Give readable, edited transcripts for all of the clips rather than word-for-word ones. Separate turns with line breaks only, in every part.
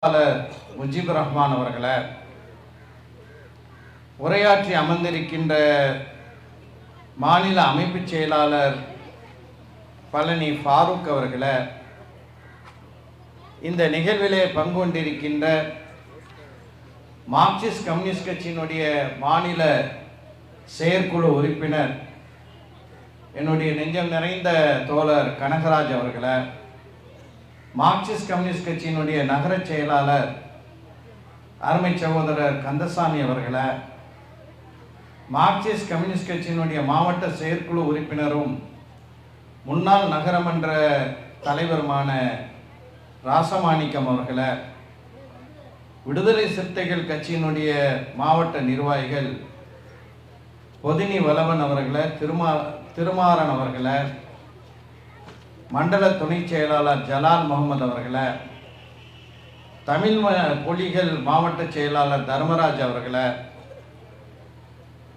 முஜிபுர் ரஹ்மான் அவர்களை, உரையாற்றி அமர்ந்திருக்கின்ற மாநில அமைப்பு செயலாளர் பழனி ஃபாரூக் அவர்களை, இந்த நிகழ்விலே பங்கு கொண்டிருக்கின்ற மார்க்சிஸ்ட் கம்யூனிஸ்ட் கட்சியினுடைய மாநில செயற்குழு உறுப்பினர் என்னுடைய நெஞ்சம் நிறைந்த தோழர் கனகராஜ் அவர்களை, மார்க்சிஸ்ட் கம்யூனிஸ்ட் கட்சியினுடைய நகர செயலாளர் அருமை சகோதரர் கந்தசாமி அவர்களை, மார்க்சிஸ்ட் கம்யூனிஸ்ட் கட்சியினுடைய மாவட்ட செயற்குழு உறுப்பினரும் முன்னாள் நகரமன்ற தலைவருமான ராசமாணிக்கம் அவர்களை, விடுதலை சிறுத்தைகள் கட்சியினுடைய மாவட்ட நிர்வாகிகள் பொதினி வளவன் அவர்களை, திருமாறன் அவர்களை, மண்டல துணை செயலாளர் ஜலால் முகமது அவர்களை, தமிழ் புலிகள் மாவட்ட செயலாளர் தர்மராஜ் அவர்களை,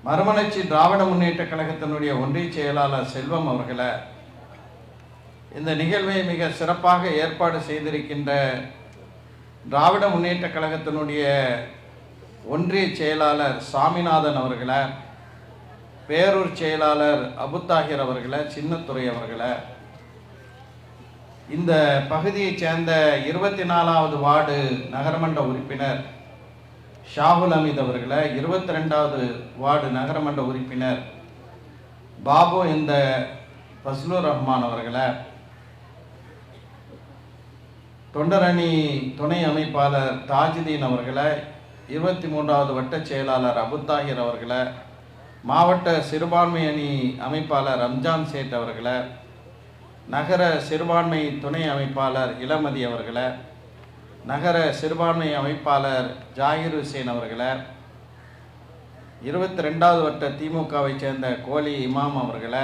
மறுமலர்ச்சி திராவிட முன்னேற்ற கழகத்தினுடைய ஒன்றிய செயலாளர் செல்வம் அவர்களை, இந்த நிகழ்வை மிக சிறப்பாக ஏற்பாடு செய்திருக்கின்ற திராவிட முன்னேற்ற கழகத்தினுடைய ஒன்றிய செயலாளர் சாமிநாதன் அவர்களை, பேரூர் செயலாளர் அபுத்தாகிர் அவர்களை, சின்னத்துறை அவர்களை, இந்த பகுதியைச் சேர்ந்த 24வது வார்டு நகரமன்ற உறுப்பினர் ஷாகுல் அமீத் அவர்களை, 22வது வார்டு நகரமன்ற உறுப்பினர் பாபு இந்த ஃபஸ்லுர் ரஹ்மான் அவர்களை, தொண்டரணி துணை அமைப்பாளர் தாஜுதீன் அவர்களை, 23வது வட்ட செயலாளர் அபுத்தாகிர் அவர்களை, மாவட்ட சிறுபான்மை அணி அமைப்பாளர் ரம்ஜான் சேட் அவர்களை, நகர சிறுபான்மை துணை அமைப்பாளர் இளமதி அவர்களை, நகர சிறுபான்மை அமைப்பாளர் ஜாகிர் ஹுசேன் அவர்களை, 22வது வட்ட திமுகவை சேர்ந்த கோலி இமாம் அவர்களை,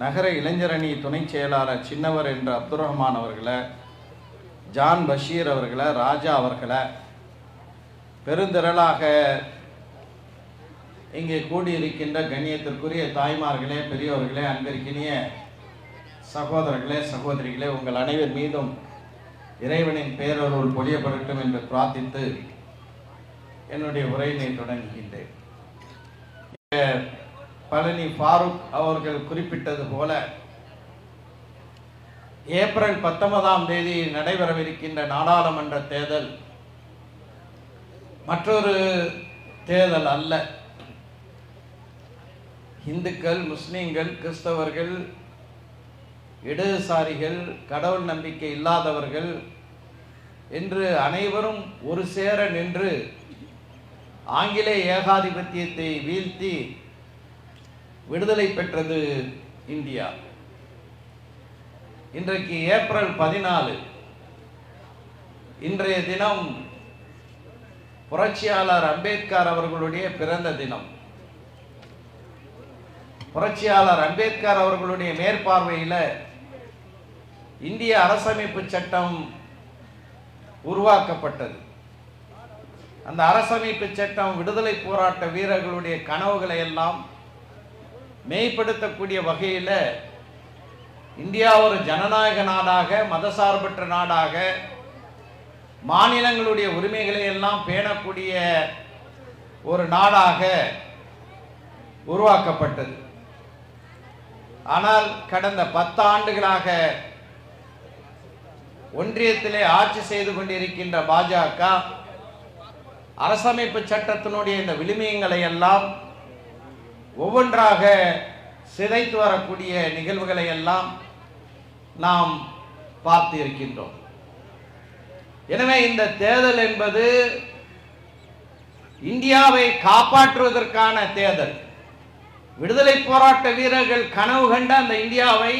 நகர இளைஞரணி துணை செயலாளர் சின்னவர் என்ற அப்துல் ரஹ்மான் அவர்களை, ஜான் பஷீர் அவர்களை, ராஜா அவர்களை, பெருந்திரளாக இங்கே கூடியிருக்கின்ற கண்ணியத்திற்குரிய தாய்மார்களே, பெரியவர்களே, அன்பிற்கினிய சகோதரர்களே, சகோதரிகளே, உங்கள் அனைவர் மீதும் இறைவனின் பேரருள் பொழியப்படட்டும் என்று பிரார்த்தித்து என்னுடைய உரையினை தொடங்குகின்றேன். பழனி ஃபாரூக் அவர்கள் குறிப்பிட்டது போல, ஏப்ரல் 19ஆம் தேதி நடைபெறவிருக்கின்ற நாடாளுமன்ற தேர்தல் மற்றொரு தேர்தல் அல்ல. இந்துக்கள், முஸ்லிம்கள், கிறிஸ்தவர்கள், இடதுசாரிகள், கடவுள் நம்பிக்கை இல்லாதவர்கள் என்று அனைவரும் ஒரு சேர நின்று ஆங்கிலேய ஏகாதிபத்தியத்தை வீழ்த்தி விடுதலை பெற்றது இந்தியா. இன்றைக்கு ஏப்ரல் 14, இன்றைய தினம் புரட்சியாளர் அம்பேத்கர் அவர்களுடைய பிறந்த தினம். புரட்சியாளர் அம்பேத்கர் அவர்களுடைய மேற்பார்வையில் இந்திய அரசமைப்பு சட்டம் உருவாக்கப்பட்டது. அந்த அரசமைப்பு சட்டம் விடுதலை போராட்ட வீரர்களுடைய கனவுகளை எல்லாம் மெய்ப்படுத்தக்கூடிய வகையில் இந்தியா ஒரு ஜனநாயக நாடாக, மதசார்பற்ற நாடாக, மாநிலங்களுடைய உரிமைகளை எல்லாம் பேணக்கூடிய ஒரு நாடாக உருவாக்கப்பட்டது. ஆனால் கடந்த 10 ஆண்டுகளாக ஒன்றியத்திலே ஆட்சி செய்து கொண்டிருக்கின்ற பாஜக அரசமைப்பு சட்டத்தினுடைய இந்த விழுமியங்களை எல்லாம் ஒவ்வொன்றாக சிதைத்து வரக்கூடிய நிகழ்வுகளை எல்லாம் நாம் பார்த்து இருக்கின்றோம். எனவே இந்த தேர்தல் என்பது இந்தியாவை காப்பாற்றுவதற்கான தேர்தல். விடுதலை போராட்ட வீரர்கள் கனவு கண்ட அந்த இந்தியாவை,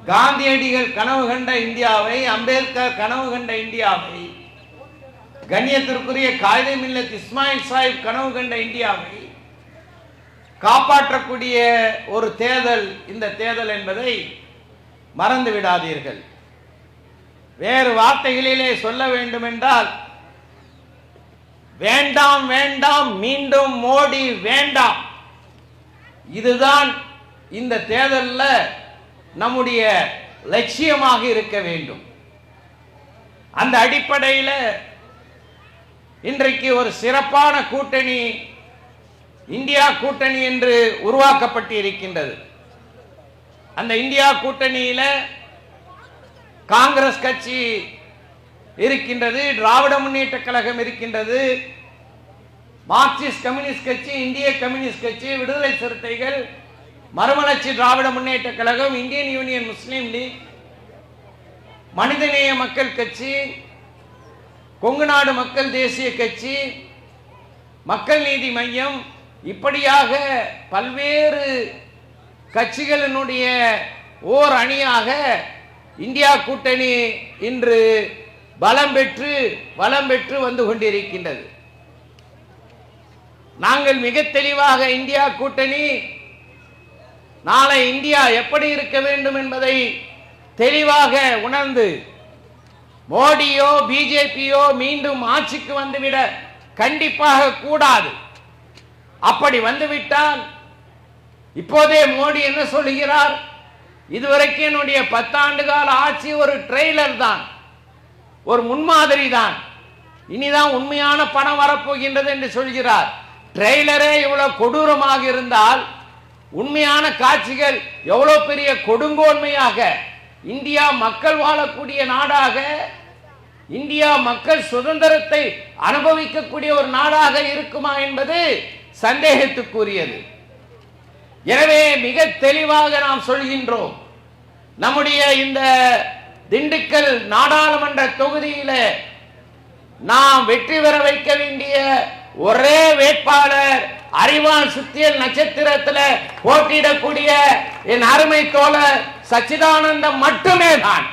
காந்தியடிகள் கனவு கண்ட இந்தியாவை, அம்பேத்கர் கனவு கண்ட இந்தியாவை, கண்ணியத்திற்குரிய காயிதே மில்லத் இஸ்மாயில் சாஹிப் கனவு கண்ட இந்தியாவை காப்பாற்றக்கூடிய ஒரு தேர்தல் இந்த தேர்தல் என்பதை மறந்து விடாதீர்கள். வேறு வார்த்தைகளிலே சொல்ல வேண்டும் என்றால், வேண்டாம் வேண்டாம், மீண்டும் மோடி வேண்டாம். இதுதான் இந்த தேர்தலில் நம்முடைய லட்சியமாக இருக்க வேண்டும்.
அந்த அடிப்படையில் இன்றைக்கு ஒரு சிறப்பான கூட்டணி இந்தியா கூட்டணி என்று உருவாக்கப்பட்டு இருக்கின்றது. அந்த இந்தியா கூட்டணியில் காங்கிரஸ் கட்சி இருக்கின்றது, திராவிட முன்னேற்ற கழகம் இருக்கின்றது, மார்க்சிஸ்ட் கம்யூனிஸ்ட் கட்சி, இந்திய கம்யூனிஸ்ட் கட்சி, விடுதலை சிறுத்தைகள், மறுமலர்ச்சி திராவிட முன்னேற்ற கழகம், இந்தியன் யூனியன் முஸ்லீம் லீக், மனிதநேய மக்கள் கட்சி, கொங்கு நாடு மக்கள் தேசிய கட்சி, மக்கள் நீதி மையம், இப்படியாக பல்வேறு கட்சிகளினுடைய ஓர் அணியாக இந்தியா கூட்டணி இன்று பலம் பெற்று வந்து கொண்டிருக்கின்றது. நாங்கள் மிக தெளிவாக இந்தியா கூட்டணி நாளை இந்தியா எப்படி இருக்க வேண்டும் என்பதை தெளிவாக உணர்ந்து மோடியோ பிஜேபியோ மீண்டும் ஆட்சிக்கு வந்துவிட கண்டிப்பாக கூடாது. அப்படி வந்துவிட்டால் இப்போதே மோடி என்ன சொல்கிறார்? இதுவரைக்கும் என்னுடைய 10 ஆண்டு கால ஆட்சி ஒரு ட்ரெய்லர் தான், ஒரு முன்மாதிரி தான், இனிதான் உண்மையான பணம் வரப்போகின்றது என்று சொல்கிறார். ட்ரெய்லரே இவ்வளவு கொடூரமாக இருந்தால் உண்மையான காட்சிகள் எவ்வளவு பெரிய கொடுங்கோன்மையாக, இந்தியா மக்கள் வாழக்கூடிய நாடாக, இந்தியா மக்கள் சுதந்திரத்தை அனுபவிக்கக்கூடிய ஒரு நாடாக இருக்குமா என்பது சந்தேகத்துக்குரியது. எனவே மிக தெளிவாக நாம் சொல்கின்றோம், நம்முடைய இந்த திண்டுக்கல் நாடாளுமன்ற தொகுதியில நாம் வெற்றி பெற வைக்க வேண்டிய ஒரே வேட்பாளர் அறிவான் சுத்தியல் நட்சத்திரத்தில் போட்டியிடக்கூடிய என் அருமை தோழர் சச்சிதானந்தம் மட்டுமே தான்.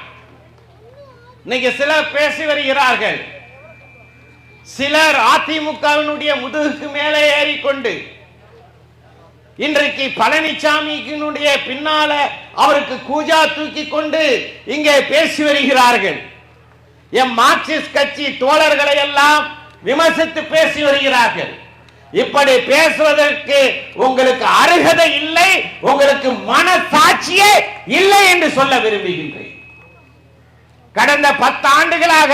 இன்னைக்கு சிலர் பேசி வருகிறார்கள், சிலர் அதிமுகவினுடைய முதுகுக்கு மேலே ஏறிக்கொண்டு இன்றைக்கு பழனிசாமியினுடைய பின்னால அவருக்கு கூஜா தூக்கி கொண்டு இங்கே பேசி வருகிறார்கள். எம் மார்க்சிஸ்ட் கட்சி தோழர்களை எல்லாம் விமர்சித்து பேசி வருகிறார்கள். இப்படி பேசுவதற்கு உங்களுக்கு அருகதை இல்லை, உங்களுக்கு மனசாட்சியே இல்லை என்று சொல்ல விரும்புகின்றேன். கடந்த 10 ஆண்டுகளாக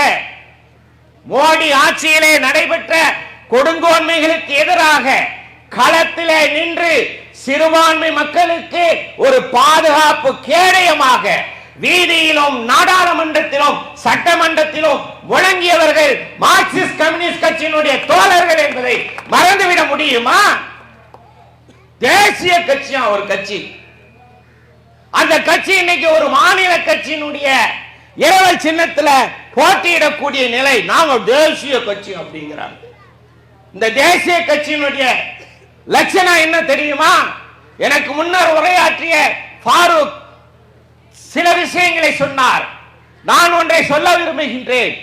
மோடி ஆட்சியிலே நடைபெற்ற கொடுங்கோன்மைகளுக்கு எதிராக களத்திலே நின்று சிறுபான்மை மக்களுக்கு ஒரு பாதுகாப்பு கேடயமாக வீதியிலும் நாடாளுமன்றத்திலும் சட்டமன்றத்திலும் முழங்கியவர்கள் மார்க்சிஸ்ட் கம்யூனிஸ்ட் கட்சியினுடைய தோழர்கள் என்பதை மறந்துவிட முடியுமா? தேசிய கட்சியா ஒரு கட்சி, அந்த கட்சி இன்னைக்கு ஒரு மாநில கட்சியினுடைய இரவல் சின்னத்தில் போட்டியிடக்கூடிய நிலை. நாங்க தேசிய கட்சி அப்படிங்கிறாங்க. இந்த தேசிய கட்சியினுடைய லட்சணம் என்ன தெரியுமா? எனக்கு முன்னர் உரையாற்றிய ஃபாரூக் சில விஷயங்களை சொன்னார். நான் ஒன்றை சொல்ல விரும்புகின்றேன்.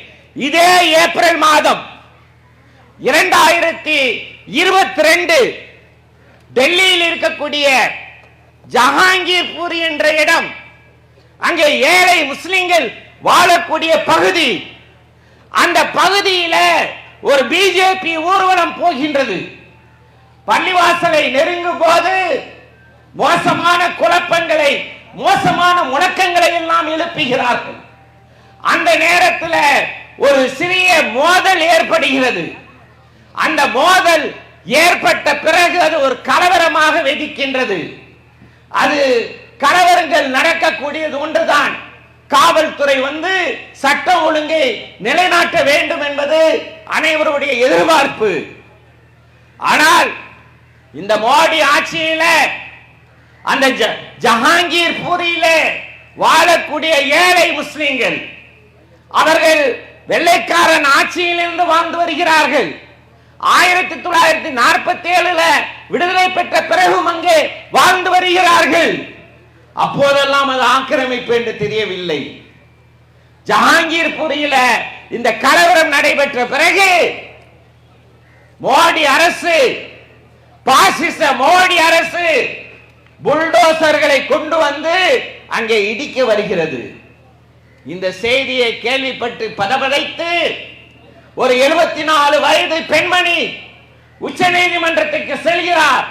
இதே ஏப்ரல் மாதம் 2022 டெல்லியில் இருக்கக்கூடிய ஜஹாங்கீர்பூர் என்ற இடம், அங்கே ஏழை முஸ்லிம்கள் வாழக்கூடிய பகுதி, அந்த பகுதியில ஒரு பிஜேபி ஊர்வலம் போகின்றது. பள்ளிவாசலை நெருங்கும் போது மோசமான குழப்பங்களை, மோசமான முழக்கங்களை எல்லாம் எழுப்புகிறார்கள். அந்த நேரத்தில் ஒரு சிறிய மோதல் ஏற்படுகிறது. அந்த மோதல் ஏற்பட்ட பிறகு அது ஒரு கலவரமாக வெடிக்கின்றது. அது கலவரங்கள் நடக்கக்கூடியது ஒன்றுதான். காவல்துறை வந்து சட்டம் ஒழுங்கை நிலைநாட்ட வேண்டும் என்பது அனைவருடைய எதிர்பார்ப்பு. ஆனால் இந்த மோடி ஆட்சியில அந்த ஜஹாங்கீர்பூரில வாழக்கூடிய ஏழை முஸ்லிம்கள், அவர்கள் வெள்ளைக்காரன் ஆட்சியிலிருந்து வாழ்ந்து வருகிறார்கள். 1947 விடுதலை பெற்ற பிறகும் அங்கே வாழ்ந்து வருகிறார்கள். அப்போதெல்லாம் அது ஆக்கிரமிப்பு என்று தெரியவில்லை. ஜஹாங்கீர்பூரில இந்த கலவரம் நடைபெற்ற பிறகு மோடி அரசு, பாசிச மோடி அரசு புல்டோசர்களை கொண்டு வந்து அங்கே இடிக்க வருகிறது. இந்த செய்தியை கேள்விப்பட்டு பதபதைத்து ஒரு 74 வயது பெண்மணி உச்ச நீதிமன்றத்துக்கு செல்கிறார்.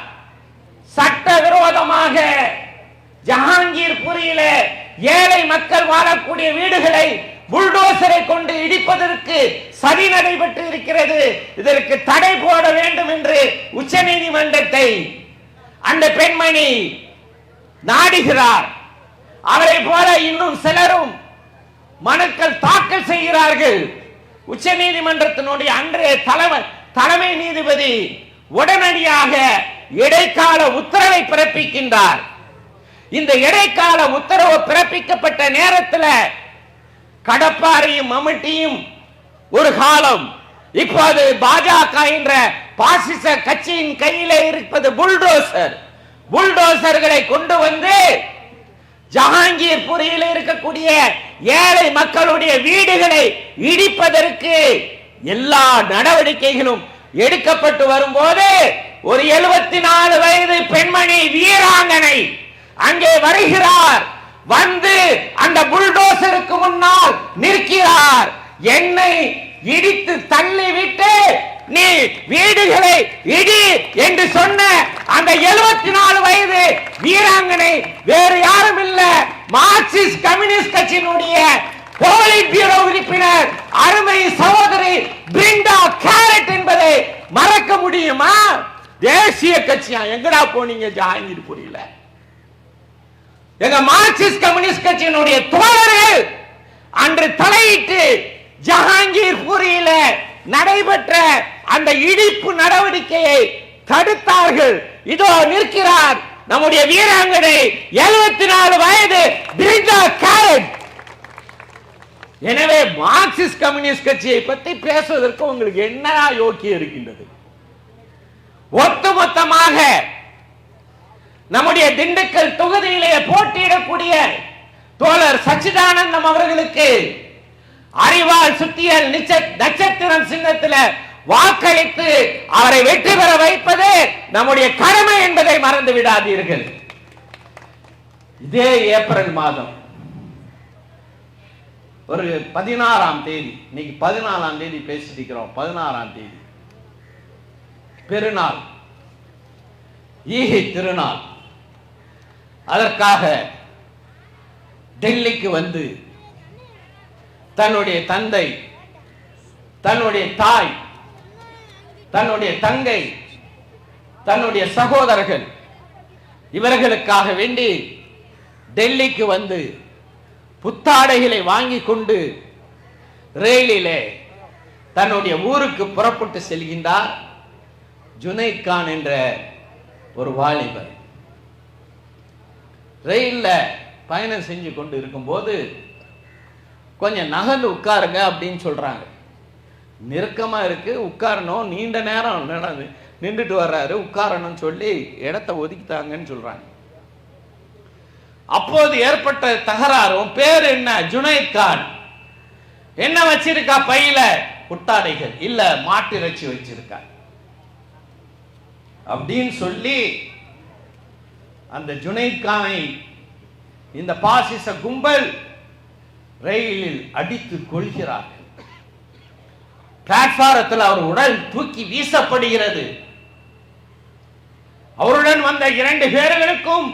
சட்டவிரோதமாக ஜஹாங்கீர்பூரில ஏழை மக்கள் வாழக்கூடிய வீடுகளை புல்டோசரை கொண்டு இடிப்பதற்கு சதி நடைபெற்று இருக்கிறது. இதற்கு தடை போட வேண்டும் என்று உச்ச நீதிமன்றத்தை அந்த பெண்மணி நாடுகிறார். அவரை போல இன்னும் சிலரும் மனுக்கள் தாக்கல் செய்கிறார்கள். உச்ச நீதிமன்றத்தினுடைய அன்றைய தலைமை நீதிபதி உடனடியாக இடைக்கால உத்தரவை பிறப்பிக்கின்றார். இந்த இடைக்கால உத்தரவு பிறப்பிக்கப்பட்ட நேரத்தில் கடப்பாரையும் மம்முட்டியும் ஒரு காலம், இப்போது பாஜக என்ற பாசிச கட்சியின் கையிலே இருப்பது புல்டோசர். புல்டோசர்களை கொண்டு வந்து ஜஹாங்கீர்புரியில் இருக்கக்கூடிய ஏழை மக்களுடைய வீடுகளை இடிப்பதற்கு எல்லா நடவடிக்கைகளும் எடுக்கப்பட்டு வரும்போது ஒரு 74 வயது பெண்மணி வீராங்கனை அங்கே வருகிறார். வந்து அந்த புல்டோசருக்கு முன்னால் நிற்கிறார். என்னை இடித்து தள்ளிவிட்டு நீ வீடுகளை இடி என்று சொன்ன அந்த 74 வயது வீராங்கனை வேறு யாரும் இல்ல, மார்க்சிஸ்ட் கம்யூனிஸ்ட் கட்சியினுடைய போலிட் பியூரோ உறுப்பினர் அருமை சகோதரி பிரிண்டா கேரட் என்பதை மறக்க முடியுமா? தேசிய கட்சியா எங்கடா போனீங்க ஜஹாங்கீர்புரியில? எங்க மார்க்சிஸ்ட் கம்யூனிஸ்ட் கட்சியினுடைய தோழர்கள் அன்று தலையிட்டு ஜஹாங்கீர்புரியில நடைபெற்ற அந்த இடிப்பு நடவடிக்கையை தடுத்தார்கள். இதோ நிற்கிறார் நம்முடைய வீராங்கனை 74 வயது பிரிண்டா கேரட். எனவே மார்க்சிஸ்ட் கம்யூனிஸ்ட் கட்சியை பற்றி பேசுவதற்கு உங்களுக்கு என்ன யோக்கியம் இருக்கின்றது? ஒட்டுமொத்தமாக நம்முடைய திண்டுக்கல் தொகுதியிலே போட்டியிடக்கூடிய தோழர் சச்சிதானந்தம் அவர்களுக்கு அறிவால் சுத்தியல் நட்சத்திரம் சின்னத்தில் வாக்களித்து அவரை வெற்றி பெற வைப்பது நம்முடைய கடமை என்பதை மறந்து விடாதீர்கள். இதே ஏப்ரல் மாதம் ஒரு 16ஆம் தேதி, இன்னைக்கு 14ஆம் தேதி பேசிட்டு 16ஆம் தேதி பெருநாள், ஈகை திருநாள். அதற்காக டெல்லிக்கு வந்து தன்னுடைய தந்தை, தன்னுடைய தாய், தன்னுடைய தங்கை, தன்னுடைய சகோதரர்கள் இவர்களுக்காக வேண்டி டெல்லிக்கு வந்து புத்தாடைகளை வாங்கி கொண்டு ரயிலிலே தன்னுடைய ஊருக்கு புறப்பட்டு செல்கின்றார் ஜுனைத் கான் என்ற ஒரு வாலிபர். ரயில்ல பயணம் செஞ்சு கொண்டு இருக்கும்போது கொஞ்சம் நகர்ந்து உட்காருங்க அப்படின்னு சொல்றாங்க. நெருக்கமா இருக்கு, உட்காரணும், நீண்ட நேரம் நின்றுட்டு வர்றாரு, உட்காரணும்னு சொல்லி இடத்தை ஒதுக்கிட்டாங்கன்னு சொல்றாங்க. அப்போது ஏற்பட்ட தகராறும் பேர் என்ன, ஜுனைத் கான் என்ன வச்சிருக்கா பையில? புத்தாடைகள் இல்ல, மாட்டிறைச்சி வச்சிருக்கா அப்படின்னு சொல்லி அந்த ஜுனைத் கானை இந்த பாசிச கும்பல் ரயிலில் அடித்து கொள்கிறார்கள். பிளாட்பாரத்தில் அவர் உடல் தூக்கி வீசப்படுகிறது. அவருடன் வந்த 2 பேர்களுக்கும்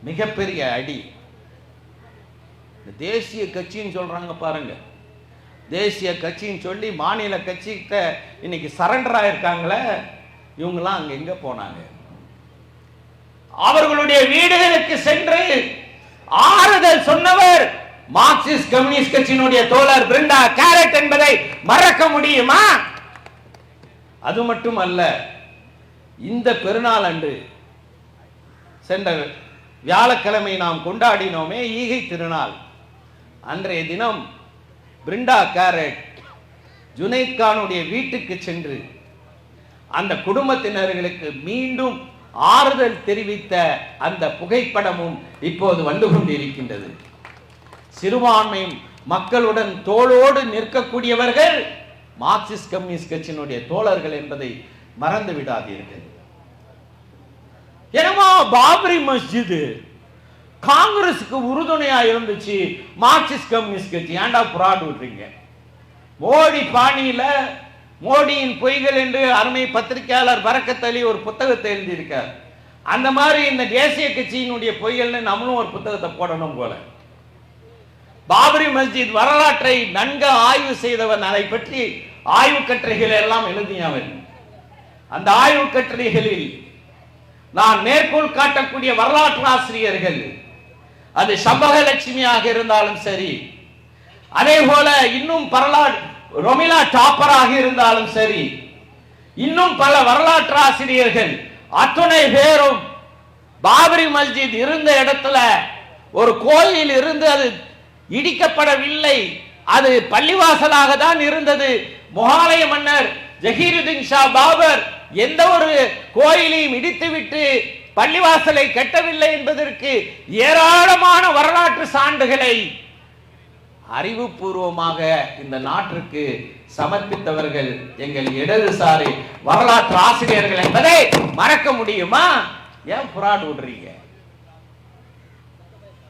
மிகப்பெரிய அடி. தேசிய கட்சின்னு சொல்றாங்க பாருங்க, தேசிய கட்சின்னு சொல்லி மாநில கட்சிகிட்ட இன்னைக்கு சரண்டர் ஆயிருக்காங்களே, இவங்கெல்லாம் அங்க எங்க போனாங்க? அவர்களுடைய வீடுகளுக்கு சென்று ஆறுதல் சொன்னவர் மார்க்சிஸ்ட் கம்யூனிஸ்ட் கட்சியினுடைய தோழர் பிரிண்டா கேரட் என்பதை மறக்க முடியுமா? அது மட்டுமல்ல, இந்த பெருநாள் அன்று சென்ற வியாழக்கிழமை நாம் கொண்டாடினோமே ஈகை திருநாள், அன்றைய தினம் பிரிண்டா கேரட் ஜுனைத் கானுடைய வீட்டுக்கு சென்று அந்த குடும்பத்தினர்களுக்கு மீண்டும் ஆறுதல் தெரிவித்த அந்த புகைப்படமும் இப்போது வந்து கொண்டிருக்கின்றது. சிறுபான்மை மக்களுடன் தோளோடு நிற்கக்கூடியவர்கள் மார்க்சிஸ்ட் கம்யூனிஸ்ட் கட்சியினுடைய தோழர்கள் என்பதை மறந்து விடாதீர்கள். என்னமோ பாபரி மஸ்ஜித் காங்கிரசுக்கு உறுதுணையா இருந்துச்சு, மார்க்சிஸ்ட் கம்யூனிஸ்ட் கட்சி ஏண்டா புறாடு விட்டுறீங்க? மோடி பாணியில மோடியின் பொய்கள் என்று அருமை பத்திரிகையாளர் பரக்கத் அலி ஒரு புத்தகத்தை எழுதியிருக்கார். அந்த மாதிரி இந்த தேசிய கட்சியினுடைய பொய்கள்னு நம்மளும் ஒரு புத்தகத்தை போடணும் போல. பாபரி மஸ்ஜித் வரலாற்றை நன்கு ஆய்வு செய்தவன், அதை பற்றி ஆய்வு கட்டுரைகள் எல்லாம் எழுதியவன். அந்த ஆய்வு கட்டுரைகளில் நான் மேற்கோள் காட்டக்கூடிய வரலாற்று ஆசிரியர்கள், அது சம்பகலட்சுமியாக இருந்தாலும் சரி, அதே போல இன்னும் ரொமிலா டாப்பராக இருந்தாலும் சரி, இன்னும் பல வரலாற்று ஆசிரியர்கள் அத்துணை பேரும் பாபரி மஸ்ஜித் இருந்த இடத்துல ஒரு கோயில் இருந்து அது இடிக்கப்படவில்லை, அது பள்ளிவாசலாக தான் இருந்தது. முகலாய மன்னர் ஜஹீருதீன் ஷா பாபர் எந்த ஒரு கோயிலையும் இடித்துவிட்டு பள்ளிவாசலை கட்டவில்லை என்பதற்கு ஏராளமான வரலாற்று சான்றுகளை அறிவுபூர்வமாக இந்த நாட்டிற்கு சமர்ப்பித்தவர்கள் எங்கள் இடதுசாரி வரலாற்று ஆசிரியர்கள் என்பதை மறக்க முடியுமா? ஏன் புராடு விடுறீங்க?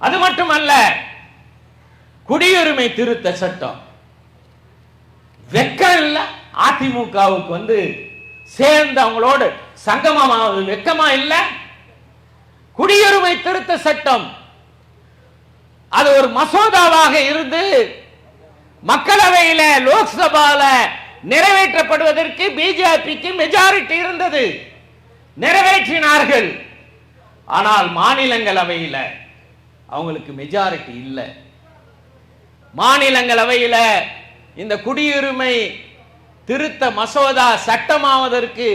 அது மட்டுமல்ல, குடியுரிமை திருத்த சட்டம் வெக்கம் இல்ல. அதிமுகவுக்கு சேர்ந்து அவங்களோடு சங்கமமாவது வெக்கமா இல்ல? குடியுரிமை திருத்த சட்டம் அது ஒரு மசோதாவாக இருந்து மக்களவையில லோக்சபால நிறைவேற்றப்படுவதற்கு பிஜேபிக்கு மெஜாரிட்டி இருந்தது, நிறைவேற்றினார்கள். ஆனால் மாநிலங்களவையில் அவங்களுக்கு மெஜாரிட்டி இல்லை. மாநிலங்களவையில் இந்த குடியுரிமை திருத்த மசோதா சட்டமாவதற்கு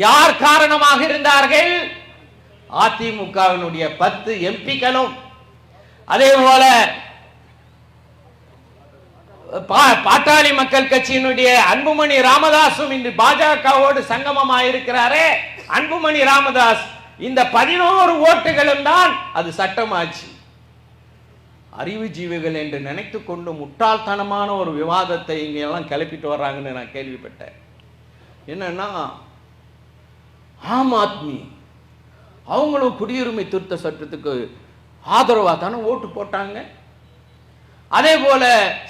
யார் காரணமாக இருந்தார்கள்? அதிமுகவினுடைய 10 எம்பிக்களும், அதே போல பாட்டாளி மக்கள் கட்சியினுடைய அன்புமணி ராமதாசும் இன்று பாஜகவோடு சங்கமமாக இருக்கிறாரே, அன்புமணி ராமதாஸ், இந்த 11 ஓட்டுகளும் தான் அது சட்டமாச்சு. அறிவுஜீவிகள் என்று நினைத்து கொண்டு முட்டாள்தனமான ஒரு விவாதத்தை இங்க எல்லாம் கிளப்பிட்டு வர்றாங்கன்னு நான் கேள்விப்பட்டேன். என்னன்னா, ஆம் ஆத்மி அவங்களும் குடியுரிமை திருத்த சட்டத்துக்கு ஆதரவா தானே ஓட்டு போட்டாங்க, அதே போல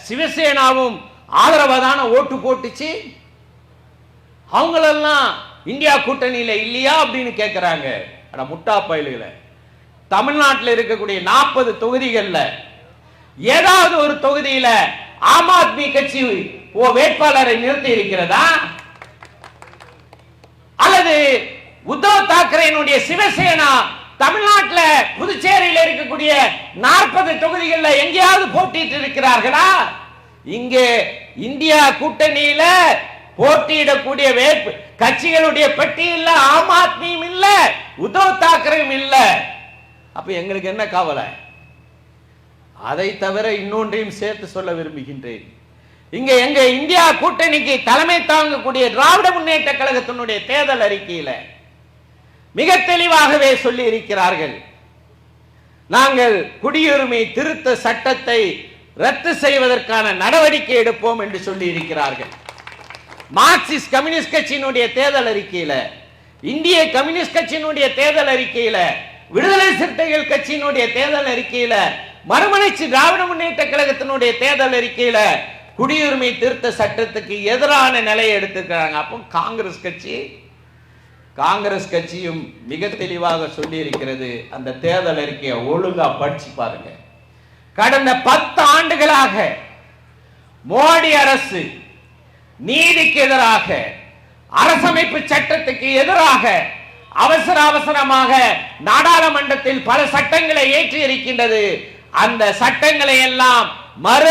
சிவசேனாவும் ஆதரவா தானே ஓட்டு போட்டுச்சு, அவங்களெல்லாம் இந்தியா கூட்டணியில இல்லையா அப்படின்னு கேட்கிறாங்க. அட முட்டா பயலுகளை, தமிழ்நாட்டில் இருக்கக்கூடிய 40 தொகுதிகள்ல ஏதாவது ஒரு தொகுதியில ஆம் ஆத்மி கட்சி வேட்பாளரை நிறுத்தி இருக்கிறதா? அல்லது உத்தவ் தாக்கரேனுடைய சிவசேனா தமிழ்நாட்டில் புதுச்சேரியில் இருக்கக்கூடிய 40 தொகுதிகளில் எங்கேயாவது போட்டிட்டு இருக்கிறார்களா? இங்கே இந்தியா கூட்டணியில போட்டியிடக்கூடிய கட்சிகளுடைய பட்டியல்ல ஆம் ஆத்மியும் இல்ல, உத்தவ் தாக்கரேயும் இல்ல. அப்ப எங்களுக்கு என்ன கவலை? அதை தவிர இன்னொன்றையும் சேர்த்து சொல்ல விரும்புகின்றேன். இங்க எங்க இந்தியா கூட்டணிக்கு தலைமை தாங்கக்கூடிய திராவிட முன்னேற்ற கழகத்தினுடைய தேர்தல் அறிக்கையில மிக தெளிவாகவே சொல்லி இருக்கிறார்கள், நாங்கள் குடியுரிமை திருத்த சட்டத்தை ரத்து செய்வதற்கான நடவடிக்கை எடுப்போம் என்று சொல்லி இருக்கிறார்கள். மார்க்சிஸ்ட் கம்யூனிஸ்ட் கட்சியினுடைய தேர்தல் அறிக்கையில, இந்திய கம்யூனிஸ்ட் கட்சியினுடைய தேர்தல் அறிக்கையில, விடுதலை சிறுத்தைகள் கட்சியினுடைய தேர்தல் அறிக்கையில, மறுமலர்ச்சி திராவிட முன்னேற்ற கழகத்தினுடைய தேர்தல் அறிக்கையில குடியுரிமை திருத்த சட்டத்துக்கு எதிரான நிலையை எடுத்திருக்கிறாங்க. அப்போ காங்கிரஸ் கட்சியும் மிக தெளிவாக சொல்லி இருக்கிறது. அந்த தேர்தல் அறிக்கையை ஒழுங்கா படிச்சு பாருங்க. கடந்த 10 ஆண்டுகளாக மோடி அரசு நீதிக்கு எதிராக, அரசமைப்பு சட்டத்துக்கு எதிராக அவசரமாக நாடாளுமன்றத்தில் பல சட்டங்களை ஏற்றி இருக்கின்றது. அந்த சட்டங்களை எல்லாம் மறு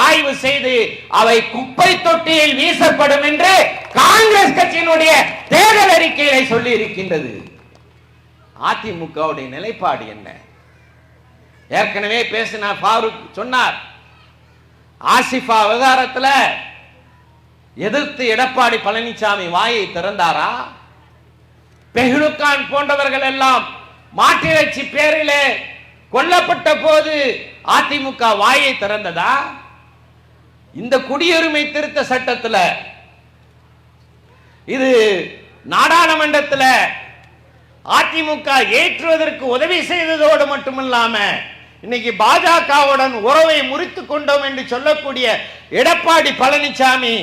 ஆய்வு செய்து அவை குப்பை தொட்டியில் வீசப்படும் என்று காங்கிரஸ் கட்சியினுடைய தேர்தல் அறிக்கையை சொல்லி இருக்கின்றது. அதிமுகவுடைய நிலைப்பாடு என்ன? ஏற்கனவே பேசின ஃபாரூக் சொன்னார், ஆசிஃபா விவகாரத்தில் எதிர்த்து எடப்பாடி பழனிசாமி வாயை திறந்தாரா? பெஹ்லுகான் போன்றவர்கள் எல்லாம் மாட்டிறைச்சி பேரிலே கொல்லப்பட்ட போது அதிமுக வாயை திறந்ததா? இந்த குடியுரிமை திருத்த சட்டத்தில் இது நாடாளுமன்றத்தில் அதிமுக ஏற்றுவதற்கு உதவி செய்ததோடு மட்டுமல்லாம இன்னைக்கு பாஜகவுடன் உறவை முறித்துக் கொண்டோம் என்று சொல்லக்கூடிய எடப்பாடி பழனிசாமி,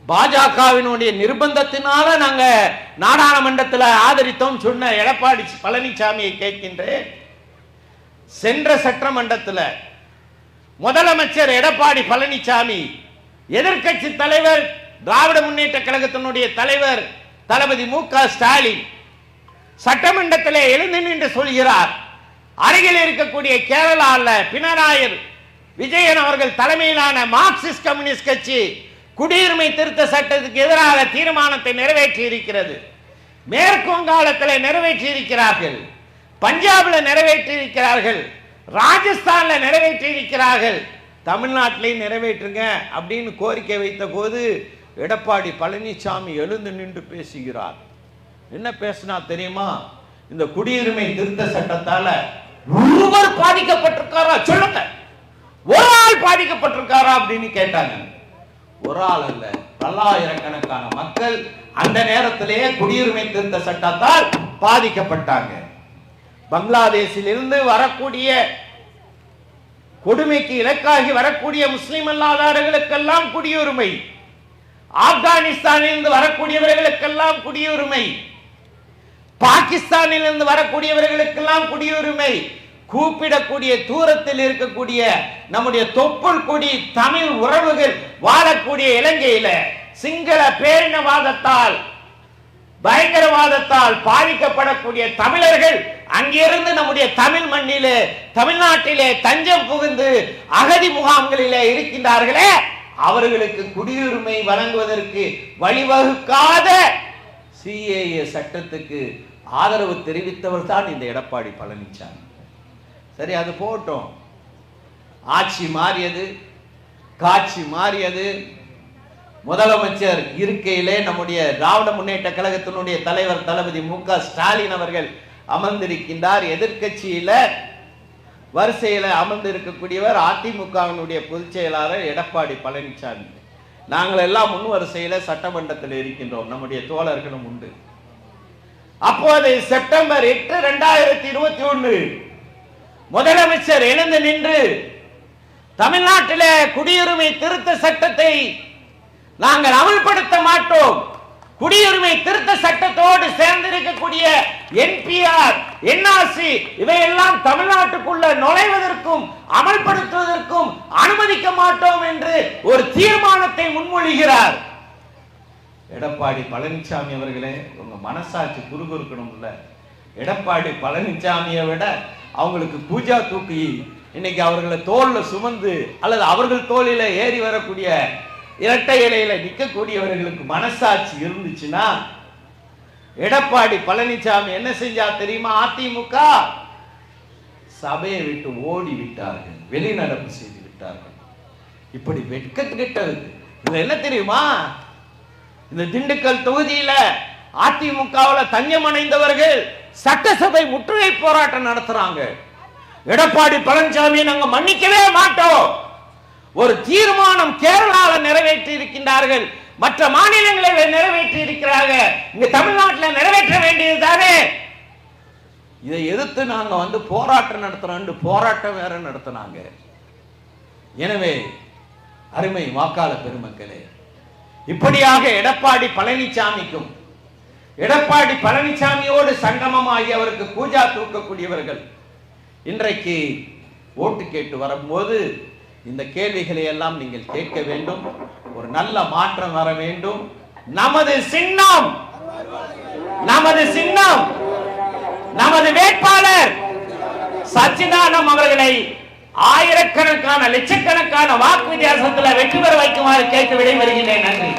பாஜகவினுடைய நிர்பந்தத்தினால நாங்க நாடாளுமன்றத்தில் ஆதரித்தோம் சொன்ன எடப்பாடி பழனிசாமியை கேட்கின்றேன், சென்ற சட்டமன்றத்தில் முதலமைச்சர் எடப்பாடி பழனிசாமி, எதிர்க்கட்சி தலைவர் திராவிட முன்னேற்ற கழகத்தினுடைய தலைவர் தளபதி மு.க. ஸ்டாலின் சட்டமன்றத்திலே எழுந்து நின்று சொல்கிறார், அருகில் இருக்கக்கூடிய கேரளாவில் பினராயி விஜயன் அவர்கள் தலைமையிலான மார்க்சிஸ்ட் கம்யூனிஸ்ட் கட்சி குடியுரிமை திருத்த சட்டத்துக்கு எதிராக தீர்மானத்தை நிறைவேற்றி இருக்கிறது. மேற்கு வங்காளத்தில் நிறைவேற்றி இருக்கிறார்கள், பஞ்சாபில் நிறைவேற்றி இருக்கிறார்கள், ராஜஸ்தானில் நிறைவேற்றி இருக்கிறார்கள், தமிழ்நாட்டிலையும் நிறைவேற்றுங்க அப்படின்னு கோரிக்கை வைத்த போது எடப்பாடி பழனிசாமி எழுந்து நின்று பேசுகிறார். என்ன பேசினா தெரியுமா? இந்த குடியுரிமை திருத்த சட்டத்தால ஒருவர் பாதிக்கப்பட்டிருக்காரா சொல்லுங்க, ஒரு ஆள் பாதிக்கப்பட்டிருக்காரா அப்படின்னு கேட்டாங்க. ஒரு ஆள் அல்ல, பல்லாயிரக்கணக்கான மக்கள் அந்த நேரத்திலேயே குடியுரிமை திருத்த சட்டத்தால் பாதிக்கப்பட்டாங்க. பங்களாதேஷில் இருந்து வரக்கூடிய கொடுமைக்கு இலக்காகி வரக்கூடிய முஸ்லிம் அல்லாதவர்களுக்கெல்லாம் குடியுரிமை, ஆப்கானிஸ்தானில் இருந்து வரக்கூடியவர்களுக்கெல்லாம் குடியுரிமை, பாகிஸ்தானில் இருந்து வரக்கூடியவர்களுக்கெல்லாம் குடியுரிமை, கூப்பிடக்கூடிய தூரத்தில் இருக்கக்கூடிய நம்முடைய தொப்புள் கொடி தமிழ் உறவுகள் வாழக்கூடிய இலங்கையில சிங்கள பேரினவாதத்தால் பயங்கரவாதத்தால் பாதிக்கப்படக்கூடிய தமிழர்கள் அங்கிருந்து நம்முடைய தமிழ் மண்ணிலே தமிழ்நாட்டிலே தஞ்சம் புகுந்து அகதி முகாம்களிலே இருக்கின்றார்களே, அவர்களுக்கு குடியுரிமை வழங்குவதற்கு வழிவகுக்காத சிஏஏ சட்டத்துக்கு ஆதரவு தெரிவித்தவர் தான் இந்த எடப்பாடி பழனிசாமி. சரி, அது போட்டோம். ஆட்சி மாறியது, காட்சி மாறியது. முதலமைச்சர் இருக்கையிலே நம்முடைய திராவிட முன்னேற்ற கழகத்தினுடைய தலைவர் தளபதி மு.க. ஸ்டாலின் அவர்கள் அமர்ந்திருக்கின்றார். எதிர்கட்சியில வரிசையில அமர்ந்திருக்கக்கூடியவர் அதிமுகவினுடைய பொதுச் செயலாளர் எடப்பாடி பழனிசாமி. நாங்கள் எல்லாம் முன் வரிசையில சட்டமன்றத்தில் இருக்கின்றோம், நம்முடைய தோழர்களும் உண்டு. அப்போது செப்டம்பர் 8, 2021 முதலமைச்சர் எழுந்து நின்று தமிழ்நாட்டில் குடியுரிமை திருத்த சட்டத்தை நாங்கள் அமல்படுத்த மாட்டோம், குடியுரிமை திருத்த சட்டத்தோடு சேர்ந்திருக்கக்கூடிய என்பிஆர், என்ஆர்சி இவையெல்லாம் தமிழ்நாட்டுக்குள்ள நுழைவதற்கும் அமல்படுத்துவதற்கும் அனுமதிக்க மாட்டோம் என்று ஒரு தீர்மானத்தை முன்மொழிகிறார். எடப்பாடி பழனிசாமி அவர்களே, உங்க மனசாட்சி குறுகுறுக்கணும்ல. எடப்பாடி பழனிசாமியை விட அவங்களுக்கு பூஜா தூக்கி இன்னைக்கு அவர்களை தோல்ல சுமந்து அல்லது அவர்கள் தோளில ஏறி வரக்கூடிய இரட்டை இலையில நிற்கக்கூடியவர்களுக்கு மனசாட்சி இருந்துச்சுன்னா, எடப்பாடி பழனிசாமி என்ன செஞ்சா தெரியுமா? அதிமுக சபையை விட்டு ஓடி விட்டார்கள், வெளிநடப்பு செய்து விட்டார்கள். இப்படி வெட்கக்கெட்டது. இதுல என்ன தெரியுமா? இந்த திண்டுக்கல் தொகுதியில அதிமுகவில் தஞ்சம் அடைந்தவர்கள் சட்டசபை முற்றுகை போராட்டம் நடத்துறாங்க. எடப்பாடி பழனிசாமி நாங்க மன்னிக்கவே மாட்டோம். ஒரு தீர்மானம் கேரளாவில் நிறைவேற்றி இருக்கின்றார்கள், மற்ற மாநிலங்களில் நிறைவேற்றி இருக்கிறாங்க, இங்க தமிழ்நாட்டில் நிறைவேற்ற வேண்டியது தானே. இதை எதிர்த்து நாங்க போராட்டம் நடத்துறோம், போராட்டம் வேற நடத்தினாங்க. எனவே அருமை வாக்காளர் பெருமக்களே, இப்படியாக எடப்பாடி பழனிசாமிக்கும் எடப்பாடி பழனிசாமியோடு சங்கமமாகி அவருக்கு பூஜா தூக்கக்கூடியவர்கள் இன்றைக்கு ஓட்டு கேட்டு வரும்போது இந்த கேள்விகளை எல்லாம் நீங்கள் கேட்க வேண்டும். ஒரு நல்ல மாற்றம் வர வேண்டும். நமது சின்னம், நமது சின்னம், நமது வேட்பாளர் சச்சிதானந்தம் அவர்களை ஆயிரக்கணக்கான லட்சக்கணக்கான வாக்கு வித்தியாசத்தில் வெற்றி பெற வைக்குமாறு கேட்டு விடைபெறுகின்றேன். நன்றி.